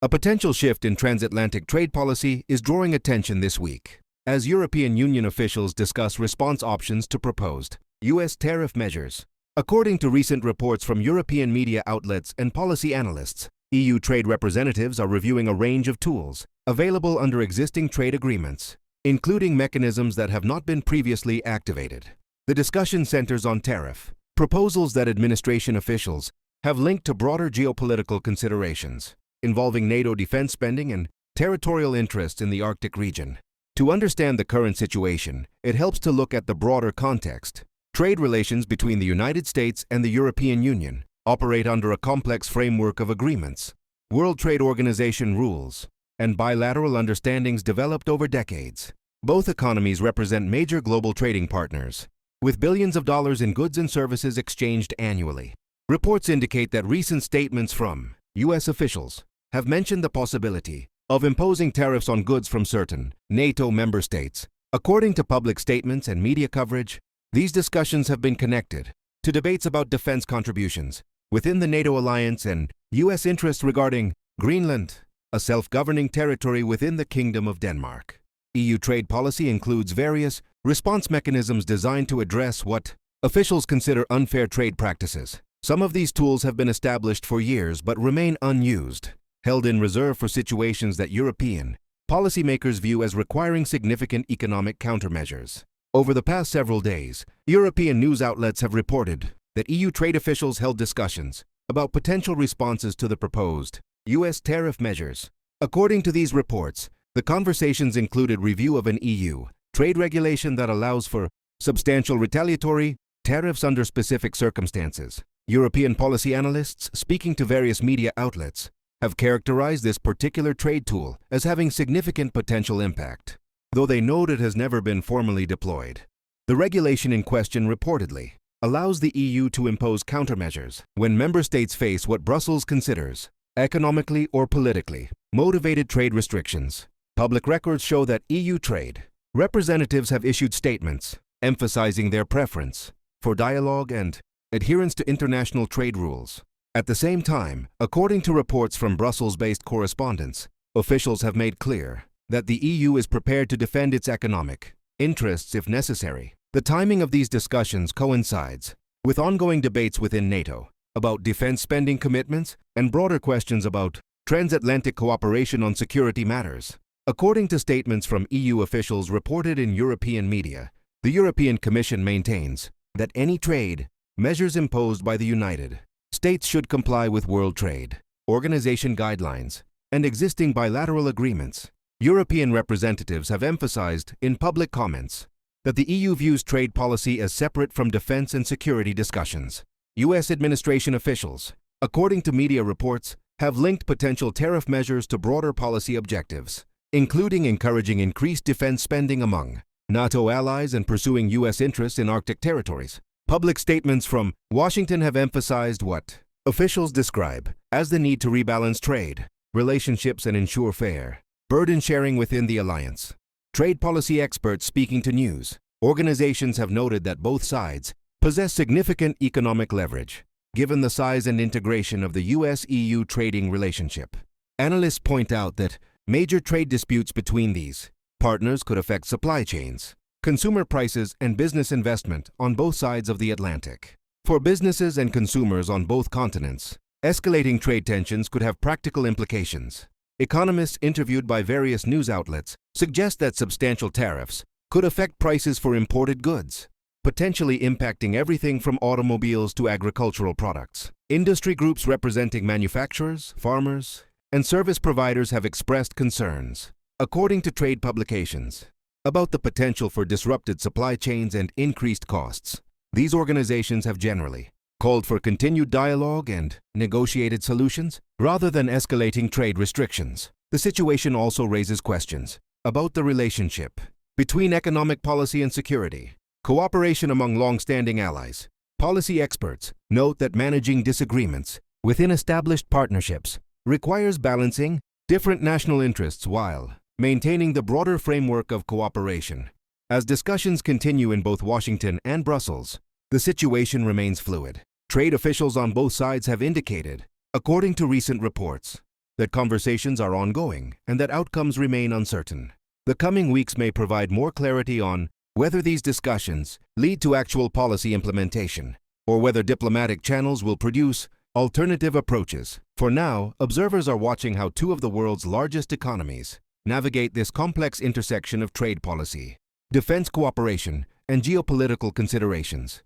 A potential shift in transatlantic trade policy is drawing attention this week, as European Union officials discuss response options to proposed U.S. tariff measures. According to recent reports from European media outlets and policy analysts, EU trade representatives are reviewing a range of tools available under existing trade agreements, including mechanisms that have not been previously activated. The discussion centers on tariff, proposals that administration officials have linked to broader geopolitical considerations, involving NATO defense spending and territorial interests in the Arctic region. To understand the current situation, it helps to look at the broader context. Trade relations between the United States and the European Union operate under a complex framework of agreements, World Trade Organization rules, and bilateral understandings developed over decades. Both economies represent major global trading partners, with billions of dollars in goods and services exchanged annually. Reports indicate that recent statements from U.S. officials have mentioned the possibility of imposing tariffs on goods from certain NATO member states. According to public statements and media coverage, these discussions have been connected to debates about defense contributions within the NATO alliance and U.S. interests regarding Greenland, a self-governing territory within the Kingdom of Denmark. EU trade policy includes various response mechanisms designed to address what officials consider unfair trade practices. Some of these tools have been established for years but remain unused, held in reserve for situations that European policymakers view as requiring significant economic countermeasures. Over the past several days, European news outlets have reported that EU trade officials held discussions about potential responses to the proposed U.S. tariff measures. According to these reports, the conversations included review of an EU trade regulation that allows for substantial retaliatory tariffs under specific circumstances. European policy analysts, speaking to various media outlets, have characterized this particular trade tool as having significant potential impact, though they note it has never been formally deployed. The regulation in question reportedly allows the EU to impose countermeasures when member states face what Brussels considers economically or politically motivated trade restrictions. Public records show that EUtrade representatives have issued statements emphasizing their preference for dialogue and adherence to international trade rules. At the same time, according to reports from Brussels-based correspondents, officials have made clear that the EU is prepared to defend its economic interests if necessary. The timing of these discussions coincides with ongoing debates within NATO about defense spending commitments and broader questions about transatlantic cooperation on security matters. According to statements from EU officials reported in European media, the European Commission maintains that any trade measures imposed by the United States should comply with World Trade Organization guidelines and existing bilateral agreements. European representatives have emphasized in public comments that the EU views trade policy as separate from defense and security discussions. U.S. administration officials, according to media reports, have linked potential tariff measures to broader policy objectives, including encouraging increased defense spending among NATO allies and pursuing U.S. interests in Arctic territories. Public statements from Washington have emphasized what officials describe as the need to rebalance trade relationships and ensure fair burden sharing within the alliance. Trade policy experts speaking to news organizations have noted that both sides possess significant economic leverage, given the size and integration of the U.S.-EU trading relationship. Analysts point out that major trade disputes between these partners could affect supply chains, consumer prices, and business investment on both sides of the Atlantic. For businesses and consumers on both continents, escalating trade tensions could have practical implications. Economists interviewed by various news outlets suggest that substantial tariffs could affect prices for imported goods, potentially impacting everything from automobiles to agricultural products. Industry groups representing manufacturers, farmers, and service providers have expressed concerns, according to trade publications, about the potential for disrupted supply chains and increased costs. These organizations have generally called for continued dialogue and negotiated solutions rather than escalating trade restrictions. The situation also raises questions about the relationship between economic policy and security, cooperation among long-standing allies. Policy experts note that managing disagreements within established partnerships requires balancing different national interests while maintaining the broader framework of cooperation. As discussions continue in both Washington and Brussels, the situation remains fluid. Trade officials on both sides have indicated, according to recent reports, that conversations are ongoing and that outcomes remain uncertain. The coming weeks may provide more clarity on whether these discussions lead to actual policy implementation or whether diplomatic channels will produce alternative approaches. For now, observers are watching how two of the world's largest economies navigate this complex intersection of trade policy, defense cooperation, and geopolitical considerations.